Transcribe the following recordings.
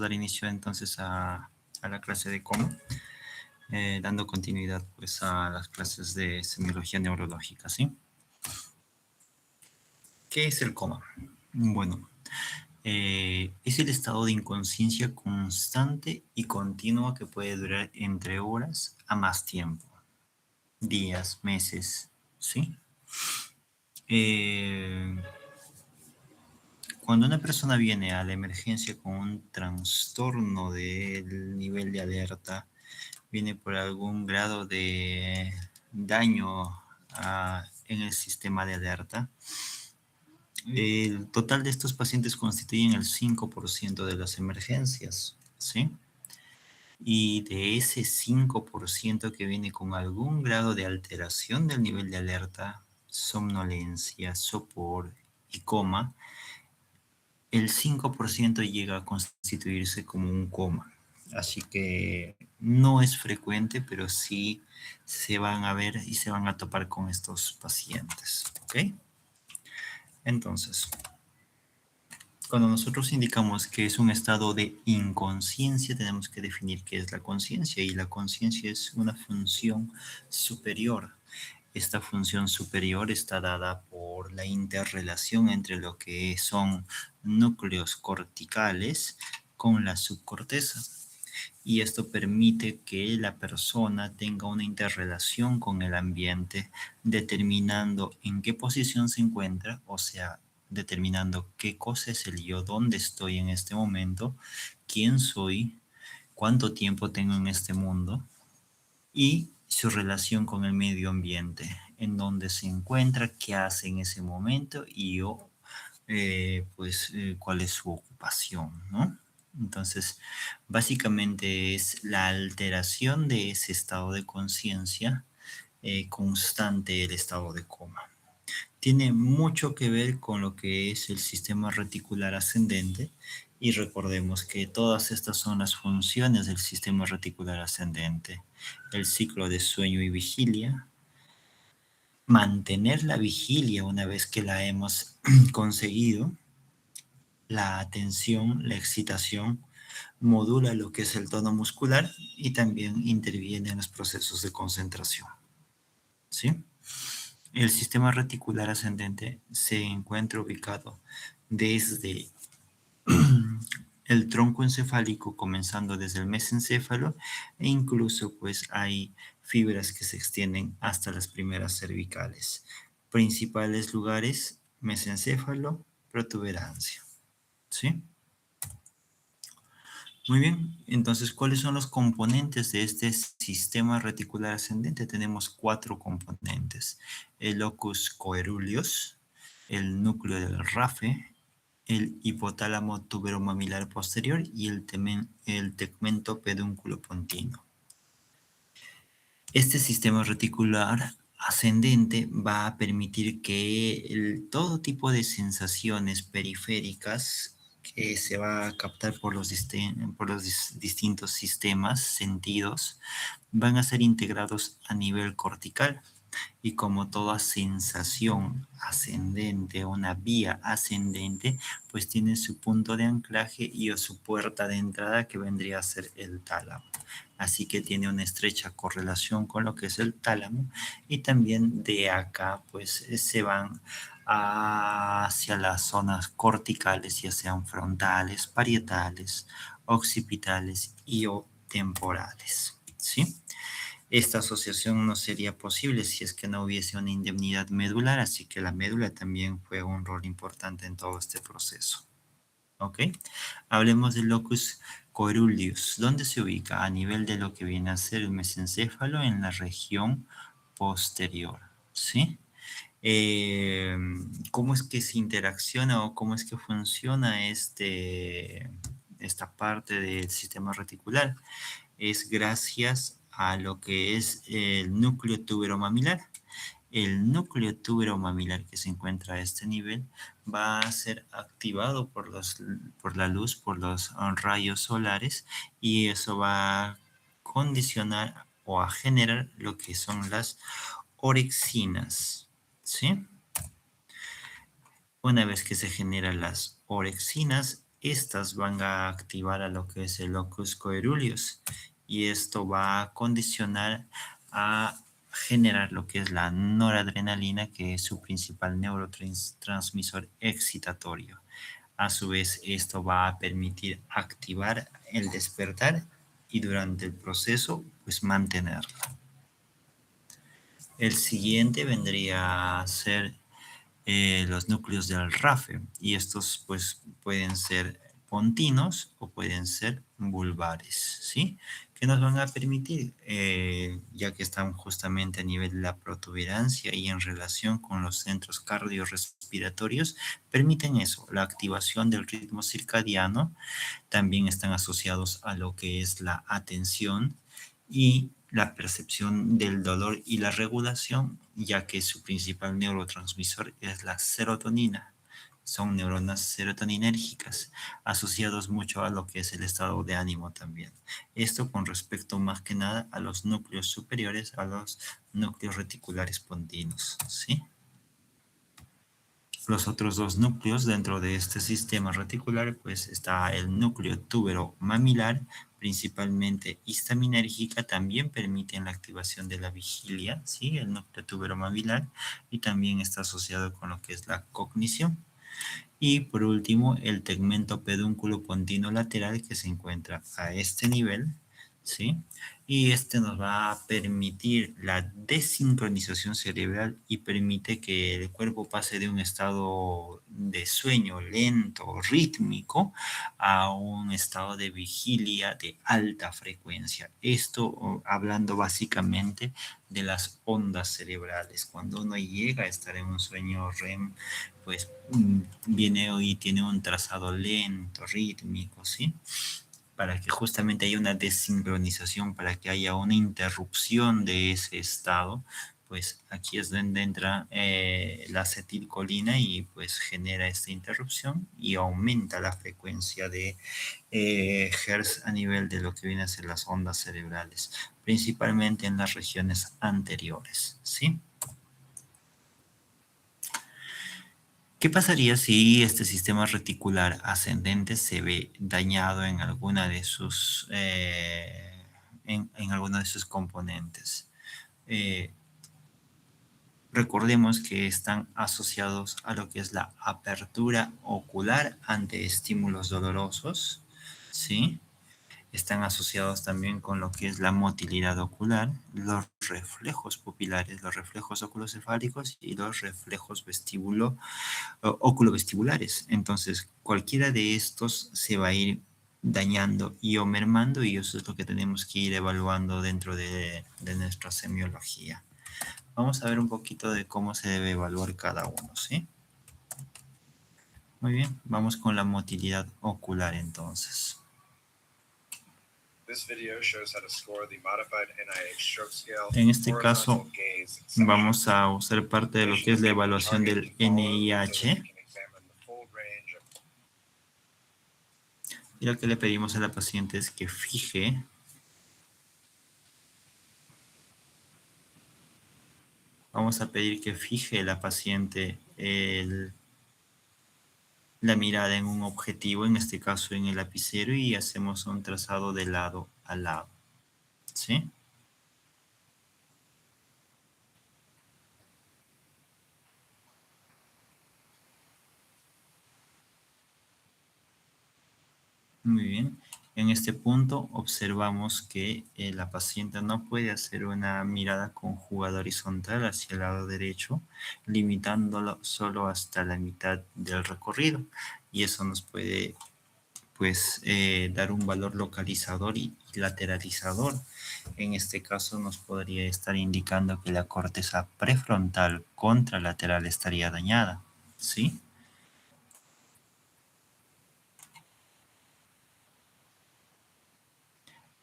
dar inicio entonces a la clase de coma, dando continuidad pues a las clases de semiología neurológica, ¿sí? ¿Qué es el coma? Bueno, es el estado de inconsciencia constante y continua que puede durar entre horas a más tiempo, días, meses, ¿sí? Cuando una persona viene a la emergencia con un trastorno del nivel de alerta, viene por algún grado de daño en el sistema de alerta. El total de estos pacientes constituyen el 5% de las emergencias, ¿sí? Y de ese 5% que viene con algún grado de alteración del nivel de alerta, somnolencia, sopor y coma, el 5% llega a constituirse como un coma. Así que no es frecuente, pero sí se van a ver y se van a topar con estos pacientes, ¿ok? Entonces, cuando nosotros indicamos que es un estado de inconsciencia, tenemos que definir qué es la conciencia, y la conciencia es una función superior. Esta función superior está dada por la interrelación entre lo que son núcleos corticales con la subcorteza. Y esto permite que la persona tenga una interrelación con el ambiente, determinando en qué posición se encuentra, o sea, determinando qué cosa es el yo, dónde estoy en este momento, quién soy, cuánto tiempo tengo en este mundo, y su relación con el medio ambiente, en donde se encuentra, qué hace en ese momento y cuál es su ocupación, ¿no? Entonces, básicamente es la alteración de ese estado de conciencia constante, el estado de coma. Tiene mucho que ver con lo que es el sistema reticular ascendente, y recordemos que todas estas son las funciones del sistema reticular ascendente: el ciclo de sueño y vigilia, mantener la vigilia una vez que la hemos conseguido, la atención, la excitación, modula lo que es el tono muscular y también interviene en los procesos de concentración, ¿sí? El sistema reticular ascendente se encuentra ubicado desde el tronco encefálico, comenzando desde el mesencéfalo, e incluso pues hay fibras que se extienden hasta las primeras cervicales. Principales lugares: mesencéfalo, protuberancia, ¿sí? Muy bien, entonces, ¿cuáles son los componentes de este sistema reticular ascendente? Tenemos 4 componentes: el locus coeruleus, el núcleo del RAFE, el hipotálamo tuberomamilar posterior y el tegmento pedúnculo pontino. Este sistema reticular ascendente va a permitir que todo tipo de sensaciones periféricas que se va a captar por los distintos sistemas, sentidos, van a ser integrados a nivel cortical. Y como toda sensación ascendente, una vía ascendente, pues tiene su punto de anclaje y o su puerta de entrada, que vendría a ser el tálamo. Así que tiene una estrecha correlación con lo que es el tálamo, y también de acá pues se van hacia las zonas corticales, ya sean frontales, parietales, occipitales y o temporales, ¿sí? Esta asociación no sería posible si es que no hubiese una indemnidad medular, así que la médula también juega un rol importante en todo este proceso. ¿Ok? Hablemos del locus coeruleus. ¿Dónde se ubica? A nivel de lo que viene a ser el mesencéfalo, en la región posterior. ¿Sí? Eh, ¿Cómo es que se interacciona o cómo es que funciona esta parte del sistema reticular? Es gracias a lo que es el núcleo tuberomamilar. El núcleo tuberomamilar que se encuentra a este nivel va a ser activado por la luz, por los rayos solares, y eso va a condicionar o a generar lo que son las orexinas, ¿sí? Una vez que se generan las orexinas, estas van a activar a lo que es el locus coeruleus y esto va a condicionar a generar lo que es la noradrenalina, que es su principal neurotransmisor excitatorio. A su vez, esto va a permitir activar el despertar y durante el proceso, pues mantenerlo. El siguiente vendría a ser los núcleos del RAFE y estos pues pueden ser pontinos o pueden ser vulvares, ¿sí? Que nos van a permitir, ya que están justamente a nivel de la protuberancia y en relación con los centros cardiorrespiratorios, permiten eso, la activación del ritmo circadiano, también están asociados a lo que es la atención y la percepción del dolor y la regulación, ya que su principal neurotransmisor es la serotonina. Son neuronas serotoninérgicas, asociados mucho a lo que es el estado de ánimo también. Esto con respecto más que nada a los núcleos superiores, a los núcleos reticulares pontinos, ¿sí? Los otros dos núcleos dentro de este sistema reticular, pues está el núcleo túbero mamilar, principalmente histaminérgica, también permiten la activación de la vigilia, ¿sí? El núcleo túbero mamilar, y también está asociado con lo que es la cognición. Y por último, el tegmento pedúnculo pontino lateral que se encuentra a este nivel, ¿sí? Y este nos va a permitir la desincronización cerebral y permite que el cuerpo pase de un estado de sueño lento, rítmico, a un estado de vigilia de alta frecuencia. Esto hablando básicamente de las ondas cerebrales. Cuando uno llega a estar en un sueño REM, pues viene y tiene un trazado lento, rítmico, ¿sí? Para que justamente haya una desincronización, para que haya una interrupción de ese estado, pues aquí es donde entra la acetilcolina y pues genera esta interrupción y aumenta la frecuencia de Hertz a nivel de lo que vienen a ser las ondas cerebrales, principalmente en las regiones anteriores, ¿sí? ¿Qué pasaría si este sistema reticular ascendente se ve dañado en alguna de sus, en alguno de sus componentes? Eh, Recordemos que están asociados a lo que es la apertura ocular ante estímulos dolorosos, ¿sí? Están asociados también con lo que es la motilidad ocular, los reflejos pupilares, los reflejos oculocefálicos y los reflejos oculovestibulares. Entonces, cualquiera de estos se va a ir dañando y o mermando y eso es lo que tenemos que ir evaluando dentro de nuestra semiología. Vamos a ver un poquito de cómo se debe evaluar cada uno, ¿sí? Muy bien, vamos con la motilidad ocular entonces. En este caso, vamos a usar parte de lo que es la evaluación del NIH. Y lo que le pedimos a la paciente es que fije vamos a pedir que fije la paciente la mirada en un objetivo, en este caso en el lapicero, y hacemos un trazado de lado a lado. ¿Sí? Muy bien. En este punto observamos que la paciente no puede hacer una mirada conjugada horizontal hacia el lado derecho, limitándolo solo hasta la mitad del recorrido. Y eso nos puede pues dar un valor localizador y lateralizador. En este caso nos podría estar indicando que la corteza prefrontal contralateral estaría dañada, ¿sí?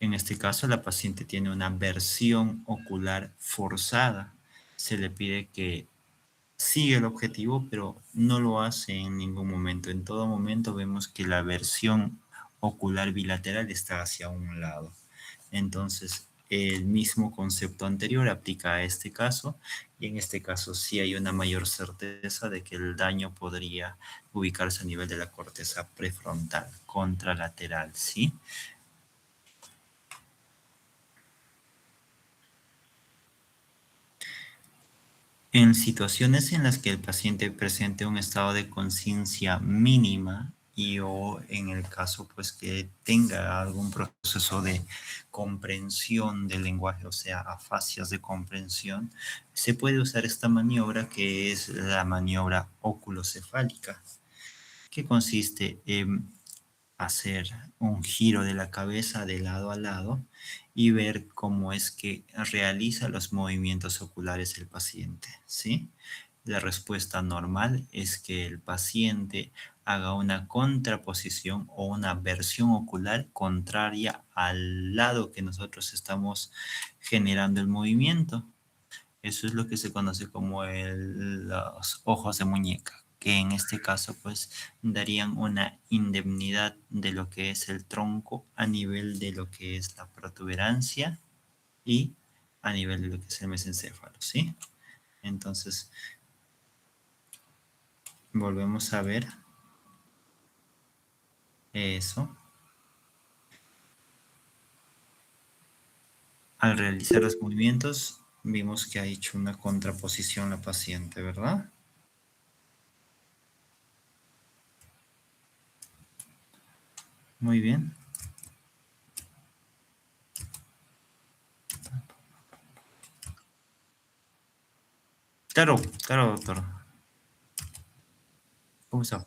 En este caso la paciente tiene una versión ocular forzada. Se le pide que sigue el objetivo, pero no lo hace en ningún momento. En todo momento vemos que la versión ocular bilateral está hacia un lado. Entonces, el mismo concepto anterior aplica a este caso, y en este caso sí hay una mayor certeza de que el daño podría ubicarse a nivel de la corteza prefrontal, contralateral, ¿sí? En situaciones en las que el paciente presente un estado de conciencia mínima y o en el caso pues que tenga algún proceso de comprensión del lenguaje, o sea, afasias de comprensión, se puede usar esta maniobra que es la maniobra oculocefálica, que consiste en hacer un giro de la cabeza de lado a lado y ver cómo es que realiza los movimientos oculares el paciente, ¿sí? La respuesta normal es que el paciente haga una contraposición o una versión ocular contraria al lado que nosotros estamos generando el movimiento. Eso es lo que se conoce como los ojos de muñeca, que en este caso pues darían una indemnidad de lo que es el tronco a nivel de lo que es la protuberancia y a nivel de lo que es el mesencéfalo, ¿sí? Entonces, volvemos a ver eso. Al realizar los movimientos, vimos que ha hecho una contraposición la paciente, ¿verdad? Muy bien. Claro, claro, doctor. ¿Cómo está?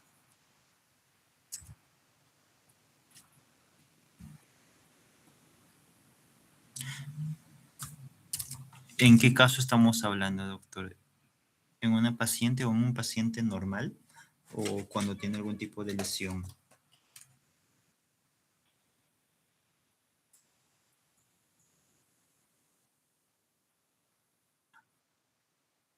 ¿En qué caso estamos hablando, doctor? ¿En una paciente o en un paciente normal o cuando tiene algún tipo de lesión?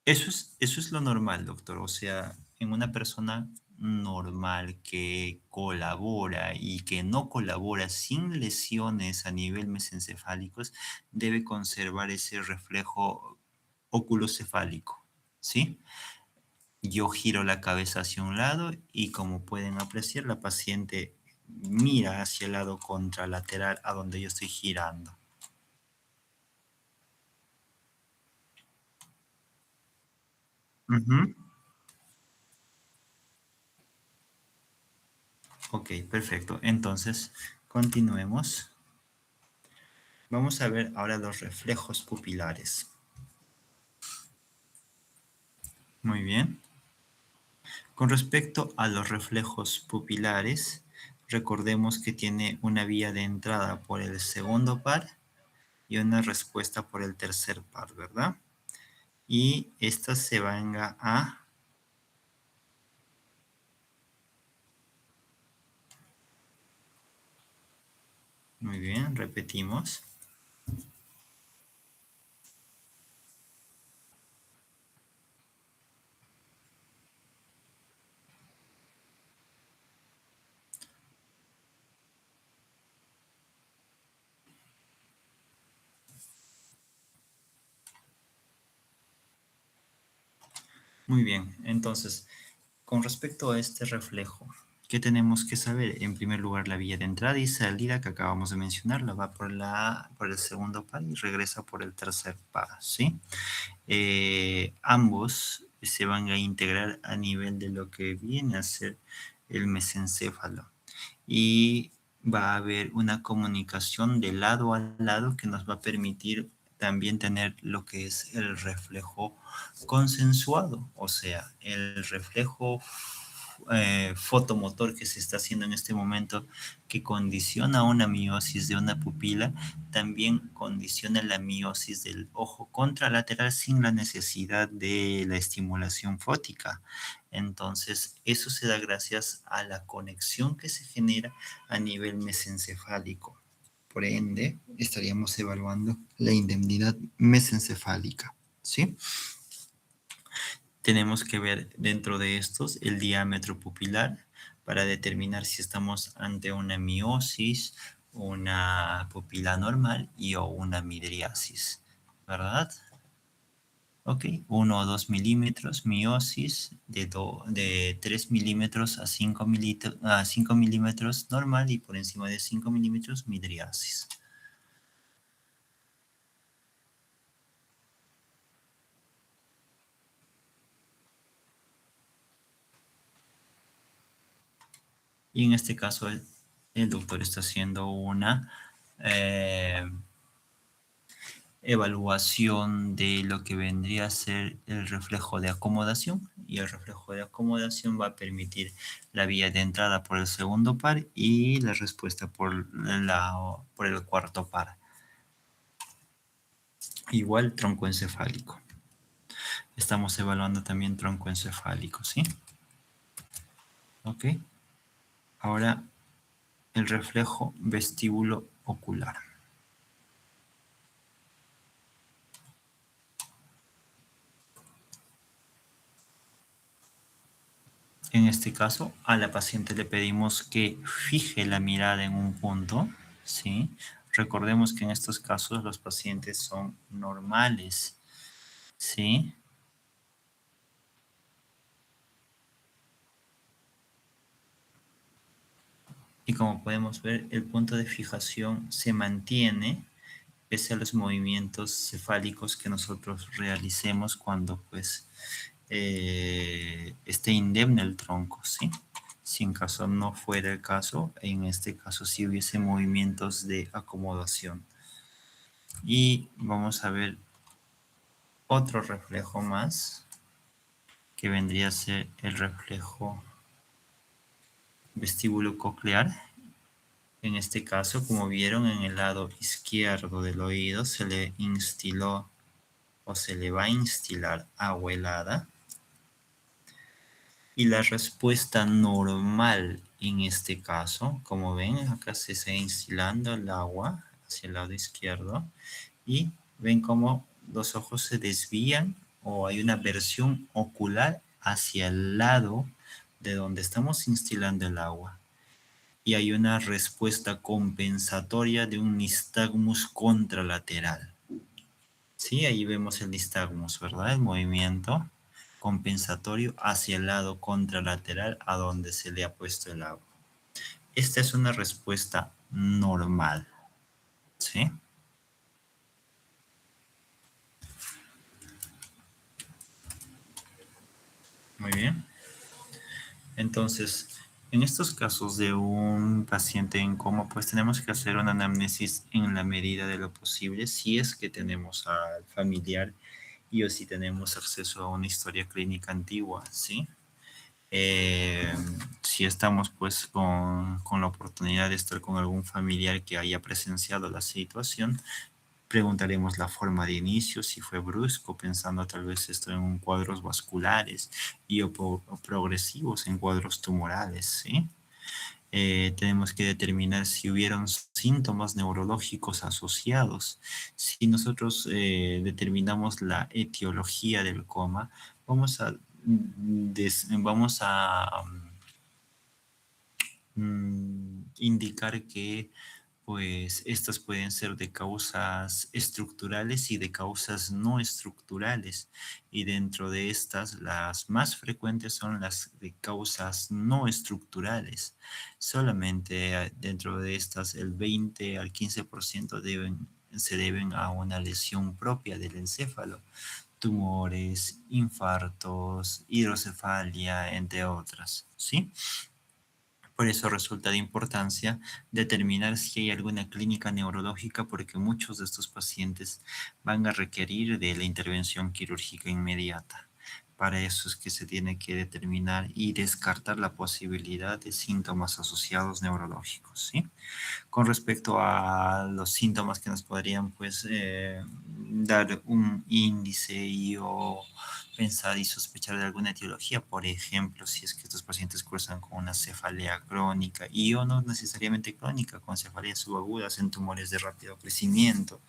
Eso es lo normal, doctor. O sea, en una persona normal que colabora y que no colabora sin lesiones a nivel mesencefálicos, debe conservar ese reflejo oculocefálico, ¿sí? Yo giro la cabeza hacia un lado y como pueden apreciar, la paciente mira hacia el lado contralateral a donde yo estoy girando. Ujú. Ok, perfecto. Entonces, continuemos. Vamos a ver ahora los reflejos pupilares. Muy bien. Con respecto a los reflejos pupilares, recordemos que tiene una vía de entrada por el segundo par y una respuesta por el tercer par, ¿verdad? Y esta se venga a... Muy bien, repetimos. Muy bien, entonces, con respecto a este reflejo, ¿qué tenemos que saber? En primer lugar, la vía de entrada y salida que acabamos de mencionar, la va por el segundo par y regresa por el tercer par, ¿sí? Ambos se van a integrar a nivel de lo que viene a ser el mesencéfalo y va a haber una comunicación de lado a lado que nos va a permitir también tener lo que es el reflejo consensuado, o sea, el reflejo fotomotor que se está haciendo en este momento que condiciona una miosis de una pupila, también condiciona la miosis del ojo contralateral sin la necesidad de la estimulación fótica. Entonces, eso se da gracias a la conexión que se genera a nivel mesencefálico. Por ende, estaríamos evaluando la indemnidad mesencefálica, ¿sí? Tenemos que ver dentro de estos el diámetro pupilar para determinar si estamos ante una miosis una pupila normal y o una midriasis, ¿verdad? Ok, 1 o 2 milímetros, miosis de 3 milímetros a 5 milímetros normal y por encima de 5 milímetros midriasis. Y en este caso el doctor está haciendo una eh, evaluación de lo que vendría a ser el reflejo de acomodación, y el reflejo de acomodación va a permitir la vía de entrada por el segundo par y la respuesta por el cuarto par. Igual tronco encefálico. Estamos evaluando también tronco encefálico, ¿sí? Ok. Ahora el reflejo vestíbulo ocular. En este caso, a la paciente le pedimos que fije la mirada en un punto, ¿sí? Recordemos que en estos casos los pacientes son normales, ¿sí? Y como podemos ver, el punto de fijación se mantiene pese a los movimientos cefálicos que nosotros realicemos cuando pues esté indemne el tronco, ¿sí? Si en caso no fuera el caso, en este caso sí hubiese movimientos de acomodación. Y vamos a ver otro reflejo más, que vendría a ser el reflejo vestíbulo coclear. En este caso, como vieron en el lado izquierdo del oído, se le instiló o se le va a instilar agua helada. Y la respuesta normal en este caso, como ven, acá se está instilando el agua hacia el lado izquierdo y ven cómo los ojos se desvían o hay una versión ocular hacia el lado de donde estamos instilando el agua. Y hay una respuesta compensatoria de un nistagmus contralateral. Sí, ahí vemos el nistagmus, ¿verdad? El movimiento compensatorio hacia el lado contralateral a donde se le ha puesto el agua. Esta es una respuesta normal, ¿sí? Muy bien. Entonces, en estos casos de un paciente en coma, pues tenemos que hacer una anamnesis en la medida de lo posible, si es que tenemos al familiar y o si tenemos acceso a una historia clínica antigua, ¿sí? Eh, si estamos pues con la oportunidad de estar con algún familiar que haya presenciado la situación, preguntaremos la forma de inicio, si fue brusco, pensando tal vez esto en cuadros vasculares y o progresivos en cuadros tumorales, ¿sí? Tenemos que determinar si hubieron síntomas neurológicos asociados. Si nosotros determinamos la etiología del coma, vamos a, vamos a indicar que pues estas pueden ser de causas estructurales y de causas no estructurales. Y dentro de estas, las más frecuentes son las de causas no estructurales. Solamente dentro de estas, el 20 al 15% se deben a una lesión propia del encéfalo. Tumores, infartos, hidrocefalia, entre otras, ¿sí? Por eso resulta de importancia determinar si hay alguna clínica neurológica, porque muchos de estos pacientes van a requerir de la intervención quirúrgica inmediata. Para eso es que se tiene que determinar y descartar la posibilidad de síntomas asociados neurológicos, ¿sí? Con respecto a los síntomas que nos podrían pues dar un índice y o pensar y sospechar de alguna etiología, por ejemplo, si es que estos pacientes cursan con una cefalea crónica y o no necesariamente crónica, con cefaleas subagudas en tumores de rápido crecimiento.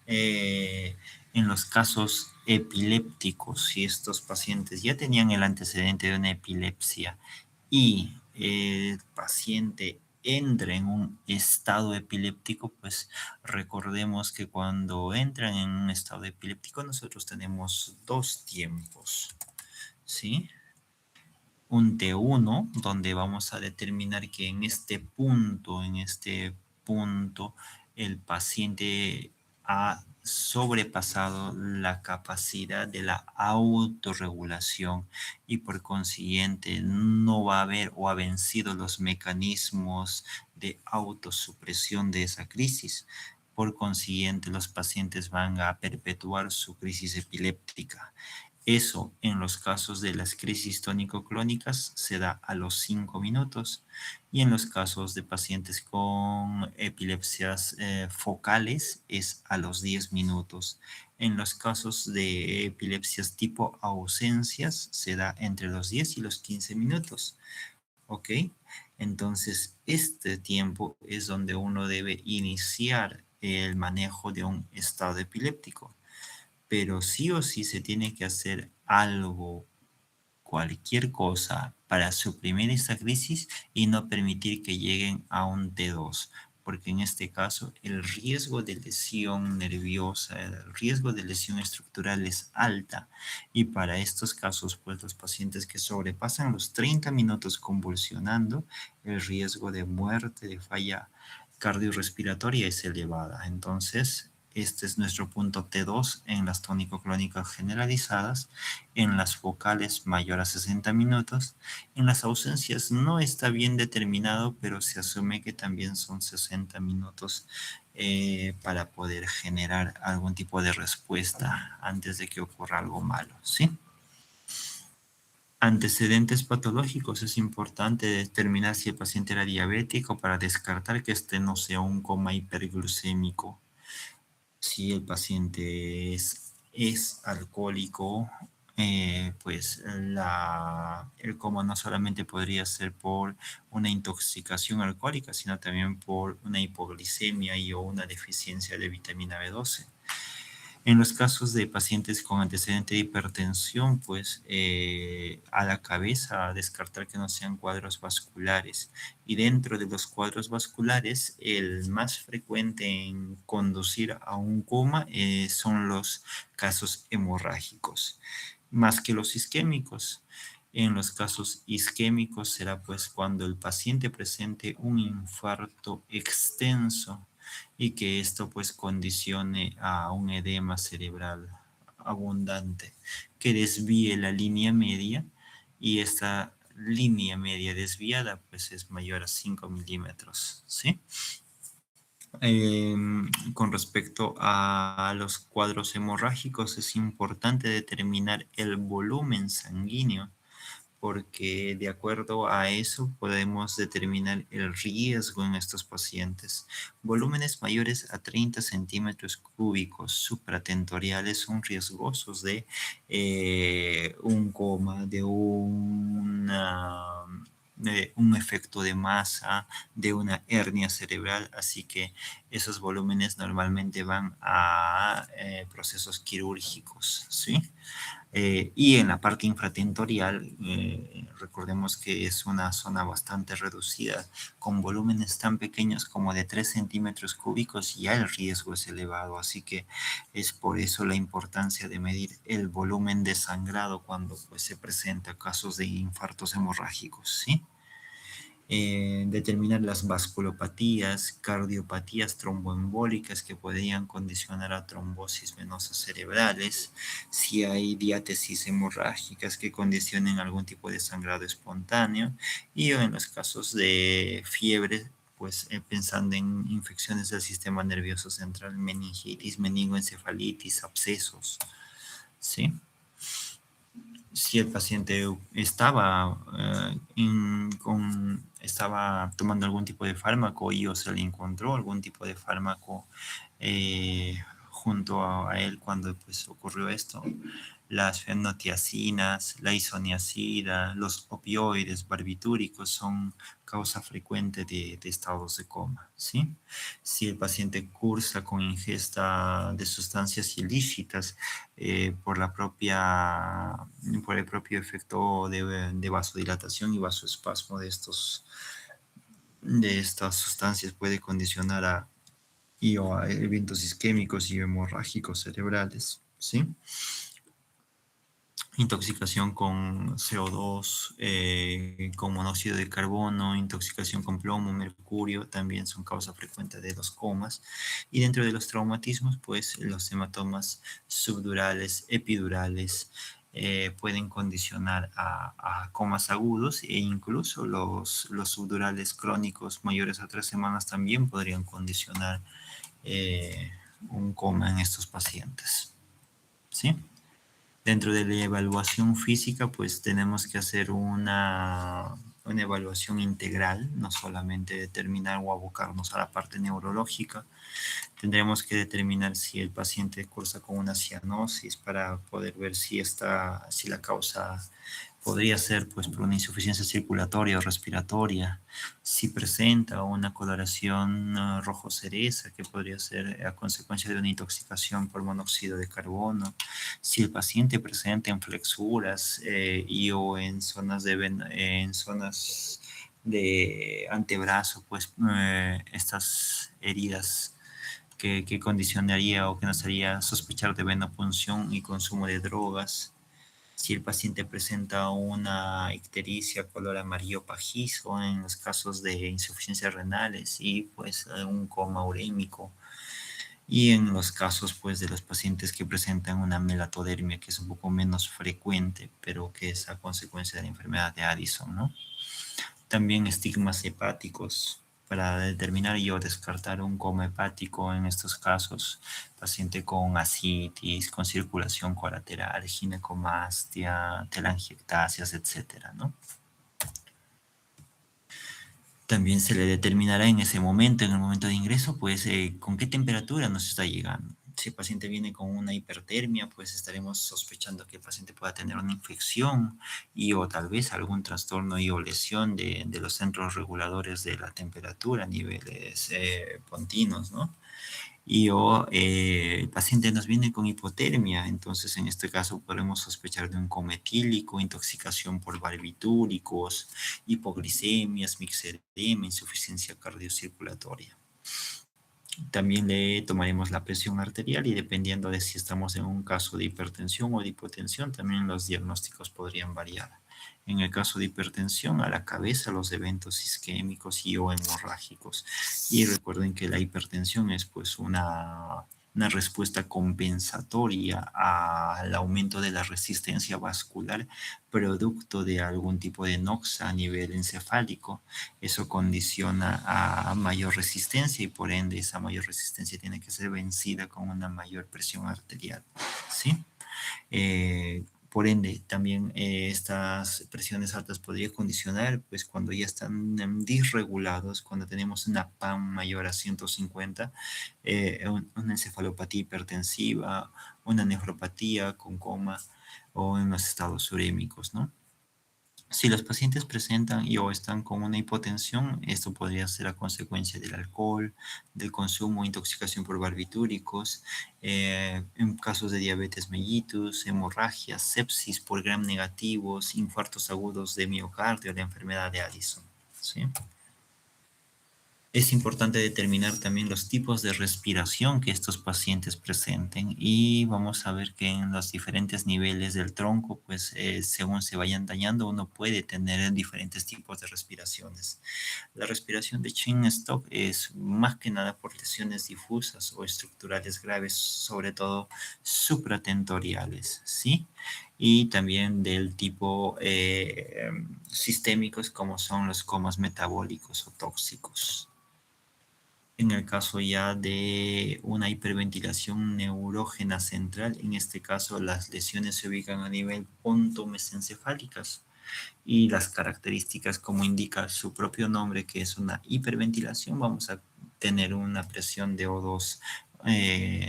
En los casos epilépticos, si estos pacientes ya tenían el antecedente de una epilepsia y el paciente entra en un estado epiléptico, pues recordemos que cuando entran en un estado epiléptico nosotros tenemos dos tiempos, ¿sí? Un T1, donde vamos a determinar que en este punto, el paciente ha sobrepasado la capacidad de la autorregulación y por consiguiente no va a haber o ha vencido los mecanismos de autosupresión de esa crisis. Por consiguiente, los pacientes van a perpetuar su crisis epiléptica. Eso en los casos de las crisis tónico-clónicas se da a los 5 minutos y en los casos de pacientes con epilepsias focales es a los 10 minutos. En los casos de epilepsias tipo ausencias se da entre los 10 y los 15 minutos. ¿Ok? Entonces, este tiempo es donde uno debe iniciar el manejo de un estado epiléptico, pero sí o sí se tiene que hacer algo, cualquier cosa para suprimir esta crisis y no permitir que lleguen a un T2, porque en este caso el riesgo de lesión nerviosa, el riesgo de lesión estructural es alta y para estos casos, pues los pacientes que sobrepasan los 30 minutos convulsionando, el riesgo de muerte, de falla cardiorrespiratoria es elevada. Entonces, este es nuestro punto T2 en las tónico-clónicas generalizadas, en las vocales mayor a 60 minutos. En las ausencias no está bien determinado, pero se asume que también son 60 minutos para poder generar algún tipo de respuesta antes de que ocurra algo malo, ¿sí? Antecedentes patológicos. Es importante determinar si el paciente era diabético para descartar que este no sea un coma hiperglucémico. Si el paciente es alcohólico, pues el coma no solamente podría ser por una intoxicación alcohólica, sino también por una hipoglicemia y o una deficiencia de vitamina B12. En los casos de pacientes con antecedente de hipertensión, pues a la cabeza, a descartar que no sean cuadros vasculares. Y dentro de los cuadros vasculares, el más frecuente en conducir a un coma son los casos hemorrágicos, más que los isquémicos. En los casos isquémicos será pues cuando el paciente presente un infarto extenso y que esto pues condicione a un edema cerebral abundante que desvíe la línea media y esta línea media desviada pues es mayor a 5 milímetros, ¿sí? Eh, con respecto a los cuadros hemorrágicos es importante determinar el volumen sanguíneo porque de acuerdo a eso podemos determinar el riesgo en estos pacientes. Volúmenes mayores a 30 centímetros cúbicos supratentoriales son riesgosos de un coma, de un efecto de masa, de una hernia cerebral, así que esos volúmenes normalmente van a procesos quirúrgicos, ¿sí? Y en la parte infratentorial, recordemos que es una zona bastante reducida, con volúmenes tan pequeños como de 3 centímetros cúbicos, ya el riesgo es elevado, así que es por eso la importancia de medir el volumen de sangrado cuando pues, se presenta casos de infartos hemorrágicos, ¿sí? Determinar las vasculopatías, cardiopatías tromboembólicas que podrían condicionar a trombosis venosas cerebrales, si hay diátesis hemorrágicas que condicionen algún tipo de sangrado espontáneo y en los casos de fiebre, pues pensando en infecciones del sistema nervioso central, meningitis, meningoencefalitis, abscesos, ¿sí? Si el paciente estaba tomando algún tipo de fármaco y o se le encontró algún tipo de fármaco junto a él cuando pues, ocurrió esto, las fenotiacinas, la isoniazida, los opioides barbitúricos son causa frecuente de estados de coma, ¿sí? Si el paciente cursa con ingesta de sustancias ilícitas por por el propio efecto de vasodilatación y vasoespasmo de estas sustancias puede condicionar o a eventos isquémicos y hemorrágicos cerebrales, ¿sí? Intoxicación con CO2, con monóxido de carbono, intoxicación con plomo, mercurio, también son causa frecuente de los comas. Y dentro de los traumatismos, pues los hematomas subdurales, epidurales, pueden condicionar a comas agudos e incluso los subdurales crónicos mayores a 3 semanas también podrían condicionar eh, un coma en estos pacientes. ¿Sí? Dentro de la evaluación física, pues tenemos que hacer una evaluación integral, no solamente determinar o abocarnos a la parte neurológica. Tendremos que determinar si el paciente cursa con una cianosis para poder ver si la causa podría ser pues por una insuficiencia circulatoria o respiratoria, si presenta una coloración rojo cereza que podría ser a consecuencia de una intoxicación por monóxido de carbono, si el paciente presenta en flexuras y o en zonas en zonas de antebrazo, pues estas heridas que condicionaría o que nos haría sospechar de venopunción y consumo de drogas. Si el paciente presenta una ictericia color amarillo pajizo en los casos de insuficiencias renales y pues un coma urémico. Y en los casos pues de los pacientes que presentan una melatodermia que es un poco menos frecuente, pero que es a consecuencia de la enfermedad de Addison, ¿no? También estigmas hepáticos para determinar y o descartar un coma hepático en estos casos, paciente con ascitis, con circulación colateral, ginecomastia, telangiectasias, etcétera, ¿no? También se le determinará en ese momento, en el momento de ingreso, pues con qué temperatura nos está llegando. Si el paciente viene con una hipertermia, pues estaremos sospechando que el paciente pueda tener una infección y o tal vez algún trastorno y o lesión de los centros reguladores de la temperatura a niveles pontinos, ¿no? Y o el paciente nos viene con hipotermia, entonces en este caso podemos sospechar de un coma etílico, intoxicación por barbitúricos, hipoglicemias, mixedema, insuficiencia cardiocirculatoria. También le tomaremos la presión arterial y dependiendo de si estamos en un caso de hipertensión o de hipotensión, también los diagnósticos podrían variar. En el caso de hipertensión, a la cabeza los eventos isquémicos y o hemorrágicos. Y recuerden que la hipertensión es pues una respuesta compensatoria al aumento de la resistencia vascular producto de algún tipo de noxa a nivel encefálico. Eso condiciona a mayor resistencia y por ende esa mayor resistencia tiene que ser vencida con una mayor presión arterial, ¿sí? Por ende, también estas presiones altas podrían condicionar, pues cuando ya están disregulados, cuando tenemos una PAM mayor a 150, una encefalopatía hipertensiva, una nefropatía con coma o en los estados urémicos, ¿no? Si los pacientes presentan y o están con una hipotensión, esto podría ser a consecuencia del alcohol, del consumo, intoxicación por barbitúricos, en casos de diabetes mellitus, hemorragias, sepsis por gram negativos, infartos agudos de miocardio, la enfermedad de Addison. ¿Sí? Es importante determinar también los tipos de respiración que estos pacientes presenten y vamos a ver que en los diferentes niveles del tronco, pues según se vayan dañando, uno puede tener diferentes tipos de respiraciones. La respiración de Cheyne-Stokes es más que nada por lesiones difusas o estructurales graves, sobre todo supratentoriales, ¿sí? Y también del tipo sistémicos como son los comas metabólicos o tóxicos. En el caso ya de una hiperventilación neurógena central, en este caso las lesiones se ubican a nivel pontomesencefálicas y las características como indica su propio nombre que es una hiperventilación, vamos a tener una presión de O2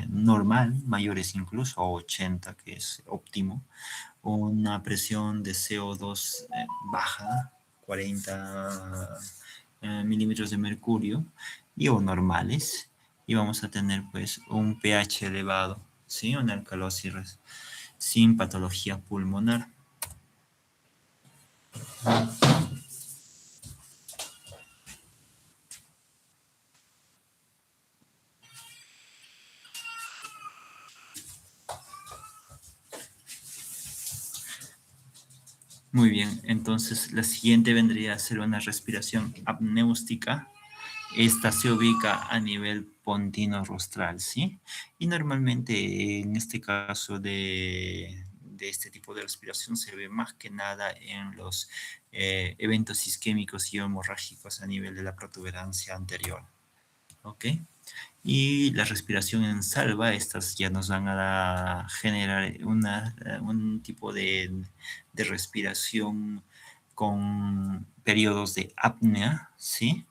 normal, mayores incluso a 80 que es óptimo, una presión de CO2 baja, 40 milímetros de mercurio y o normales y vamos a tener pues un pH elevado, ¿sí? Una alcalosis sin patología pulmonar. Muy bien, entonces la siguiente vendría a ser una respiración apneústica. Esta se ubica a nivel pontino rostral, ¿sí? Y normalmente en este caso de este tipo de respiración se ve más que nada en los eventos isquémicos y hemorrágicos a nivel de la protuberancia anterior, ¿ok? Y la respiración en salva, estas ya nos van a generar un tipo de respiración con periodos de apnea, ¿sí?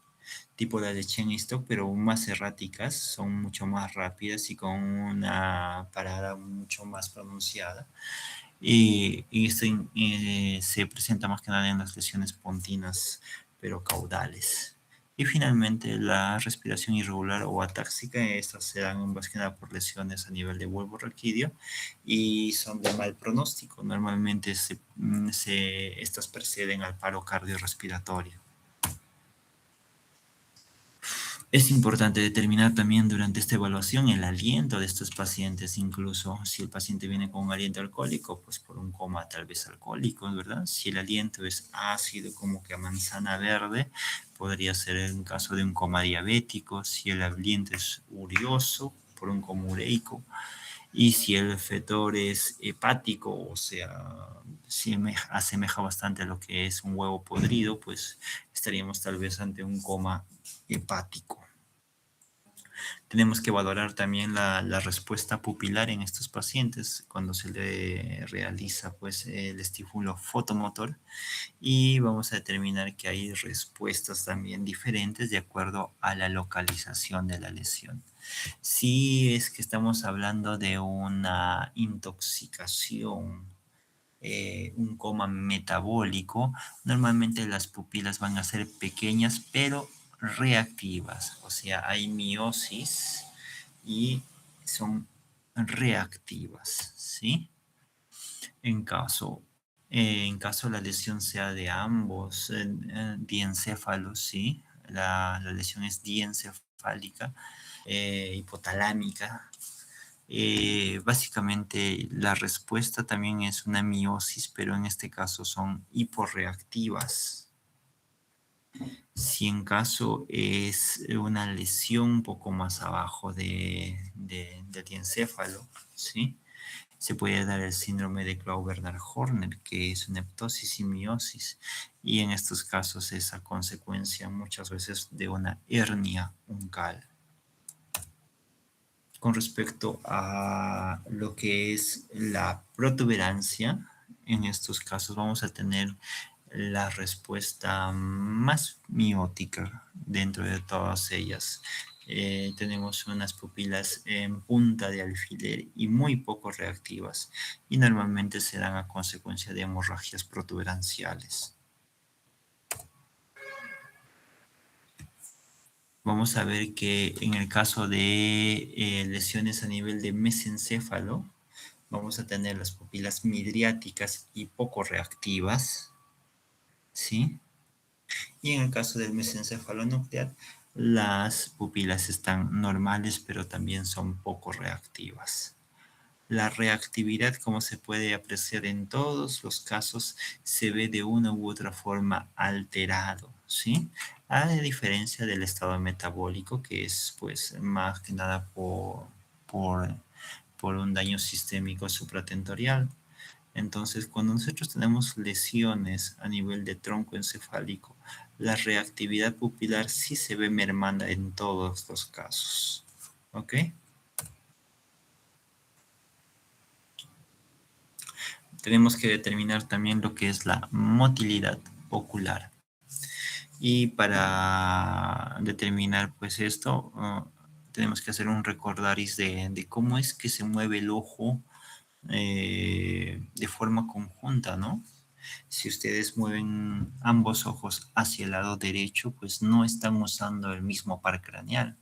Tipo la de Chen y Stock, pero aún más erráticas, son mucho más rápidas y con una parada mucho más pronunciada. Y esto se presenta más que nada en las lesiones pontinas, pero caudales. Y finalmente, la respiración irregular o atáxica, estas se dan más que nada por lesiones a nivel de bulbo raquídeo y son de mal pronóstico. Normalmente estas preceden al paro cardiorrespiratorio. Es importante determinar también durante esta evaluación el aliento de estos pacientes, incluso si el paciente viene con un aliento alcohólico, pues por un coma tal vez alcohólico, ¿verdad? Si el aliento es ácido, como que a manzana verde, podría ser en caso de un coma diabético. Si el aliento es urioso, por un coma ureico. Y si el fetor es hepático, o sea, si asemeja bastante a lo que es un huevo podrido, pues estaríamos tal vez ante un coma hepático. Tenemos que valorar también la respuesta pupilar en estos pacientes cuando se le realiza pues, el estímulo fotomotor y vamos a determinar que hay respuestas también diferentes de acuerdo a la localización de la lesión. Si es que estamos hablando de una intoxicación, un coma metabólico, normalmente las pupilas van a ser pequeñas pero reactivas, o sea, hay miosis y son reactivas, ¿sí? En caso, en caso la lesión sea de ambos diencéfalos, ¿sí? La lesión es diencefálica, hipotalámica. Básicamente la respuesta también es una miosis, pero en este caso son hiporreactivas. Si en caso es una lesión un poco más abajo del diencéfalo, ¿sí? Se puede dar el síndrome de Clauber-Horner, que es una ptosis y miosis, y en estos casos es a consecuencia muchas veces de una hernia uncal. Con respecto a lo que es la protuberancia, en estos casos vamos a tener la respuesta más miótica dentro de todas ellas. Tenemos unas pupilas en punta de alfiler y muy poco reactivas y normalmente se dan a consecuencia de hemorragias protuberanciales. Vamos a ver que en el caso de lesiones a nivel de mesencéfalo, vamos a tener las pupilas midriáticas y poco reactivas, ¿sí? Y en el caso del mesencéfalo nuclear, las pupilas están normales, pero también son poco reactivas. La reactividad, como se puede apreciar en todos los casos, se ve de una u otra forma alterado, ¿sí? A diferencia del estado metabólico, que es pues más que nada por, por un daño sistémico supratentorial. Entonces, cuando nosotros tenemos lesiones a nivel de tronco encefálico, la reactividad pupilar sí se ve mermada en todos los casos. ¿Ok? Tenemos que determinar también lo que es la motilidad ocular. Y para determinar pues esto, tenemos que hacer un recordaris de cómo es que se mueve el ojo de forma conjunta, ¿no? Si ustedes mueven ambos ojos hacia el lado derecho, pues no están usando el mismo par craneal.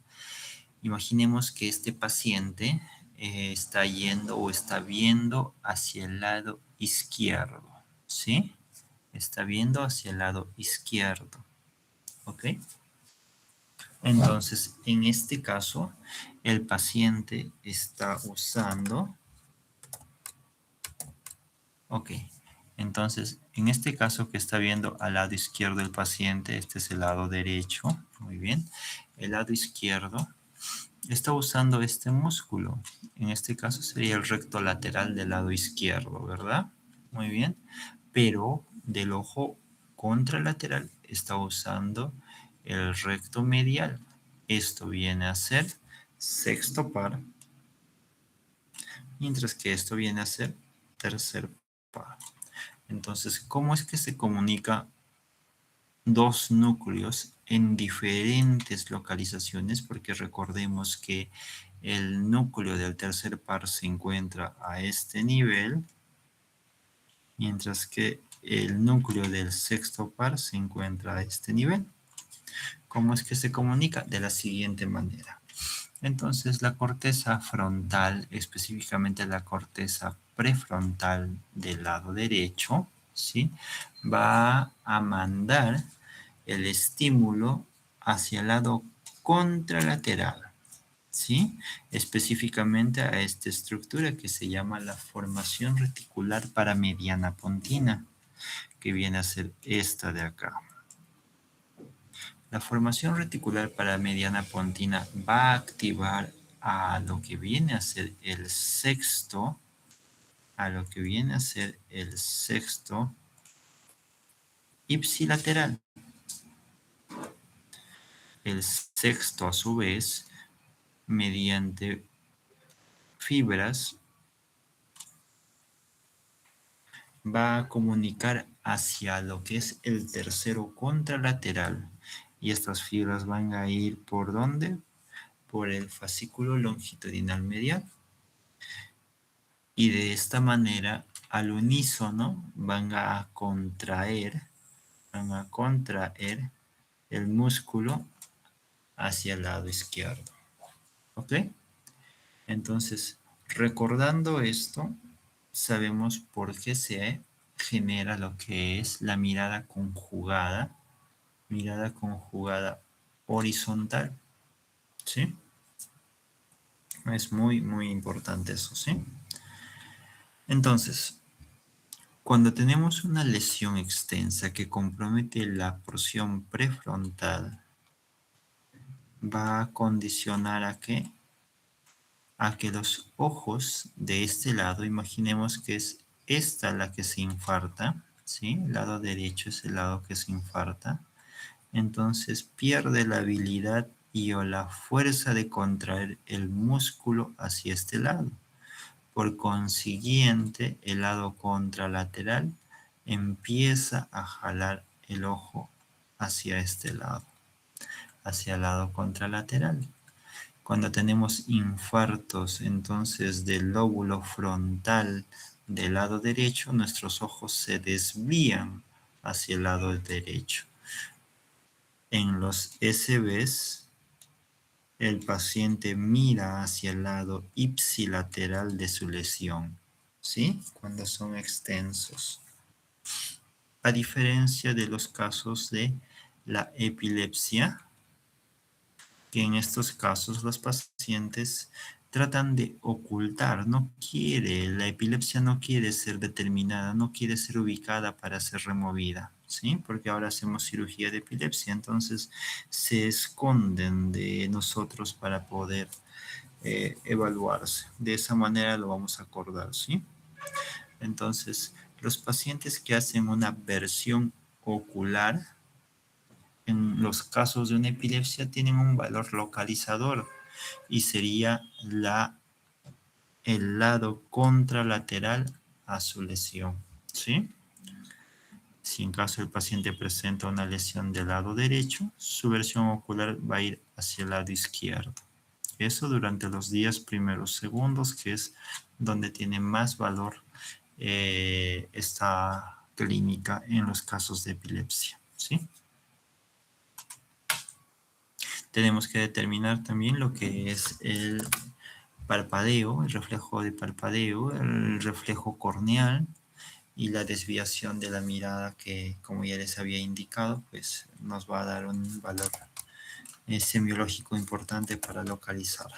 Imaginemos que este paciente está yendo o está viendo hacia el lado izquierdo, ¿sí? Está viendo hacia el lado izquierdo, ¿ok? Entonces, en este caso, el paciente está usando, ok, entonces En este caso que está viendo al lado izquierdo del paciente, este es el lado derecho, muy bien. El lado izquierdo está usando este músculo. En este caso sería el recto lateral del lado izquierdo, ¿verdad? Muy bien. Pero del ojo contralateral está usando el recto medial. Esto viene a ser sexto par, mientras que esto viene a ser tercer par. Entonces, ¿cómo es que se comunica dos núcleos en diferentes localizaciones? Porque recordemos que el núcleo del tercer par se encuentra a este nivel, mientras que el núcleo del sexto par se encuentra a este nivel. ¿Cómo es que se comunica? De la siguiente manera. Entonces, la corteza frontal, específicamente la corteza prefrontal del lado derecho, ¿sí? Va a mandar el estímulo hacia el lado contralateral, ¿sí? Específicamente a esta estructura que se llama la formación reticular paramediana pontina, que viene a ser esta de acá. La formación reticular paramediana pontina va a activar a lo que viene a ser el sexto, ipsilateral. El sexto, a su vez, mediante fibras, va a comunicar hacia lo que es el tercero contralateral. Y estas fibras van a ir ¿por dónde? Por el fascículo longitudinal medial. Y de esta manera, al unísono, van a contraer el músculo hacia el lado izquierdo. ¿Ok? Entonces, recordando esto, sabemos por qué se genera lo que es la mirada conjugada horizontal, ¿sí? Es muy, muy importante eso, ¿sí? Entonces, cuando tenemos una lesión extensa que compromete la porción prefrontal, va a condicionar a qué? A que los ojos de este lado, imaginemos que es esta la que se infarta, ¿sí? El lado derecho es el lado que se infarta. Entonces pierde la habilidad y o la fuerza de contraer el músculo hacia este lado. Por consiguiente, el lado contralateral empieza a jalar el ojo hacia este lado, hacia el lado contralateral. Cuando tenemos infartos entonces del lóbulo frontal del lado derecho, nuestros ojos se desvían hacia el lado derecho. En los SBs, el paciente mira hacia el lado ipsilateral de su lesión, ¿sí? Cuando son extensos. A diferencia de los casos de la epilepsia, que en estos casos los pacientes tratan de ocultar, la epilepsia no quiere ser determinada, no quiere ser ubicada para ser removida, ¿sí? Porque ahora hacemos cirugía de epilepsia, entonces se esconden de nosotros para poder evaluarse. De esa manera lo vamos a acordar, ¿sí? Entonces, los pacientes que hacen una versión ocular, en los casos de una epilepsia tienen un valor localizador y sería el lado contralateral a su lesión, ¿sí? Si en caso el paciente presenta una lesión del lado derecho, su versión ocular va a ir hacia el lado izquierdo. Eso durante los 10 primeros segundos, que es donde tiene más valor esta clínica en los casos de epilepsia, ¿sí? Tenemos que determinar también lo que es el parpadeo, el reflejo de parpadeo, el reflejo corneal y la desviación de la mirada que, como ya les había indicado, pues nos va a dar un valor semiológico importante para localizar.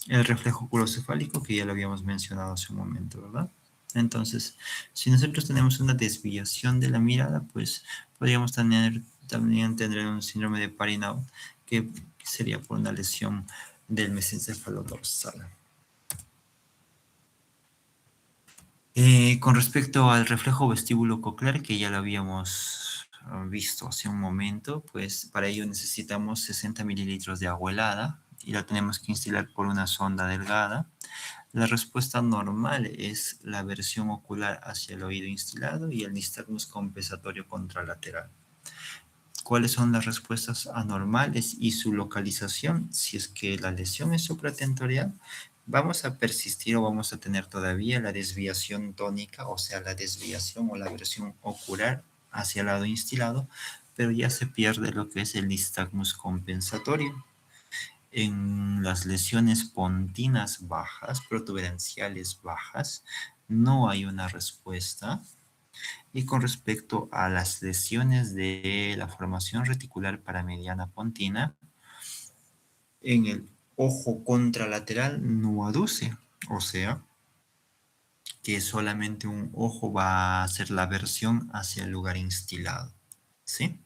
El reflejo oculocefálico, que ya lo habíamos mencionado hace un momento, ¿verdad? Entonces, si nosotros tenemos una desviación de la mirada, pues podríamos también tener un síndrome de Parinau, que sería por una lesión del mesencéfalo dorsal. Con respecto al reflejo vestíbulo coclear, que ya lo habíamos visto hace un momento, pues para ello necesitamos 60 mililitros de agua helada y la tenemos que instilar por una sonda delgada. La respuesta normal es la versión ocular hacia el oído instilado y el nistagmus compensatorio contralateral. ¿Cuáles son las respuestas anormales y su localización? Si es que la lesión es supratentorial, vamos a persistir o vamos a tener todavía la desviación tónica, o sea, la desviación o la versión ocular hacia el lado instilado, pero ya se pierde lo que es el nistagmus compensatorio. En las lesiones pontinas bajas, protuberanciales bajas, no hay una respuesta. Y con respecto a las lesiones de la formación reticular paramediana pontina, en el ojo contralateral no aduce, o sea, que solamente un ojo va a hacer la versión hacia el lugar instilado, ¿sí?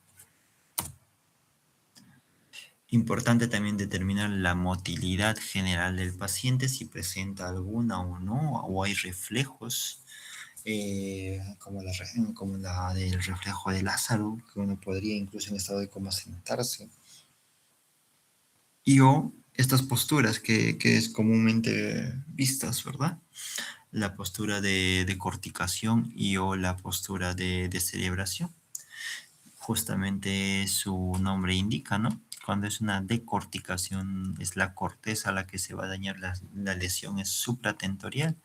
Importante también determinar la motilidad general del paciente, si presenta alguna o no, o hay reflejos, como la del reflejo de Lázaro, que uno podría incluso en estado de coma sentarse. Y o estas posturas que es comúnmente vistas, ¿verdad? La postura de corticación y o la postura de cerebración. Justamente su nombre indica, ¿no? Cuando es una decorticación, es la corteza a la que se va a dañar, la lesión es supratentorial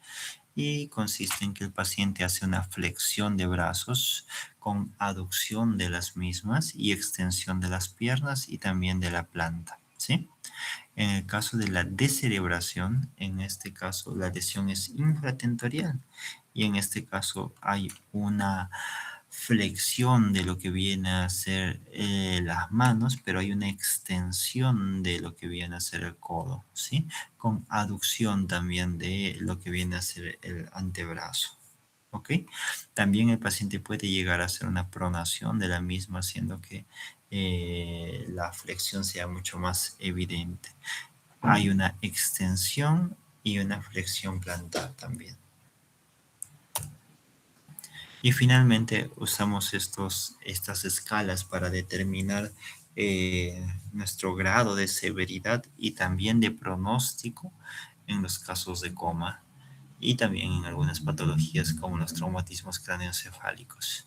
y consiste en que el paciente hace una flexión de brazos con aducción de las mismas y extensión de las piernas y también de la planta, ¿sí? En el caso de la descerebración, en este caso la lesión es infratentorial y en este caso hay una flexión de lo que viene a ser las manos, pero hay una extensión de lo que viene a ser el codo, ¿sí? Con aducción también de lo que viene a ser el antebrazo, ¿ok? También el paciente puede llegar a hacer una pronación de la misma, haciendo que la flexión sea mucho más evidente. Hay una extensión y una flexión plantar también. Y finalmente usamos estas escalas para determinar nuestro grado de severidad y también de pronóstico en los casos de coma y también en algunas patologías como los traumatismos craneoencefálicos.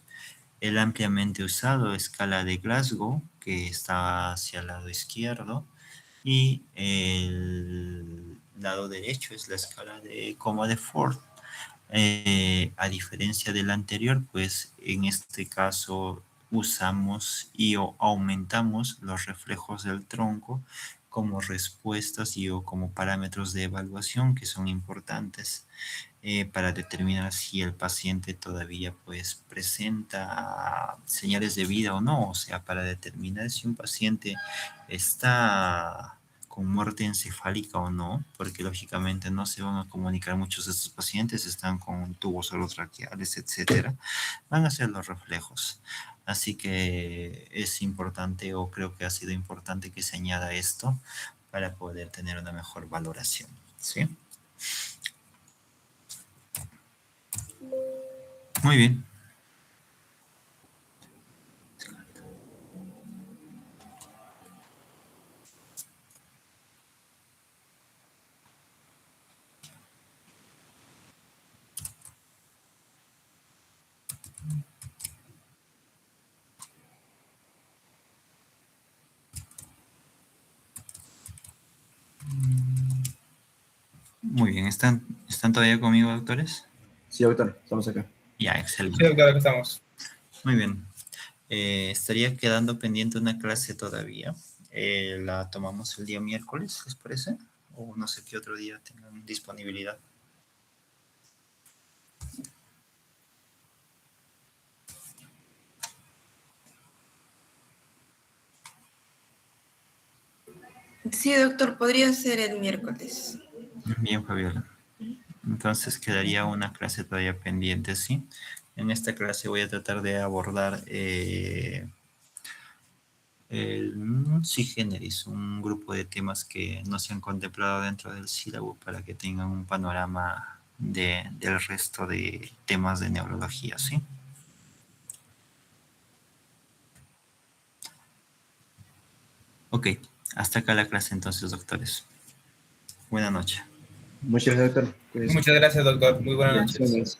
El ampliamente usado escala de Glasgow, que está hacia el lado izquierdo, y el lado derecho es la escala de coma de Ford. A diferencia del anterior, pues en este caso usamos y o aumentamos los reflejos del tronco como respuestas y o como parámetros de evaluación que son importantes para determinar si el paciente todavía pues presenta señales de vida o no, o sea, para determinar si un paciente está con muerte encefálica o no, porque lógicamente no se van a comunicar muchos de estos pacientes, están con tubos orotraqueales, etcétera, van a ser los reflejos. Así que es importante, o creo que ha sido importante que se añada esto para poder tener una mejor valoración, ¿sí? Muy bien. Muy bien, ¿están todavía conmigo, doctores? Sí, doctor, estamos acá. Ya, Sí, excelente. doctor, aquí estamos. Muy bien. Estaría quedando pendiente una clase todavía. La tomamos el día miércoles, ¿les parece? O no sé qué otro día tengan disponibilidad. Sí, doctor, podría ser el miércoles. Bien, Fabiola. Entonces quedaría una clase todavía pendiente, ¿sí? En esta clase voy a tratar de abordar el sui generis, un grupo de temas que no se han contemplado dentro del sílabo para que tengan un panorama del resto de temas de neurología, ¿sí? Ok, hasta acá la clase entonces, doctores. Buenas noches. Muchas gracias, doctor. Cuídese. Muchas gracias, doctor. Muy buenas noches. Bendiciones.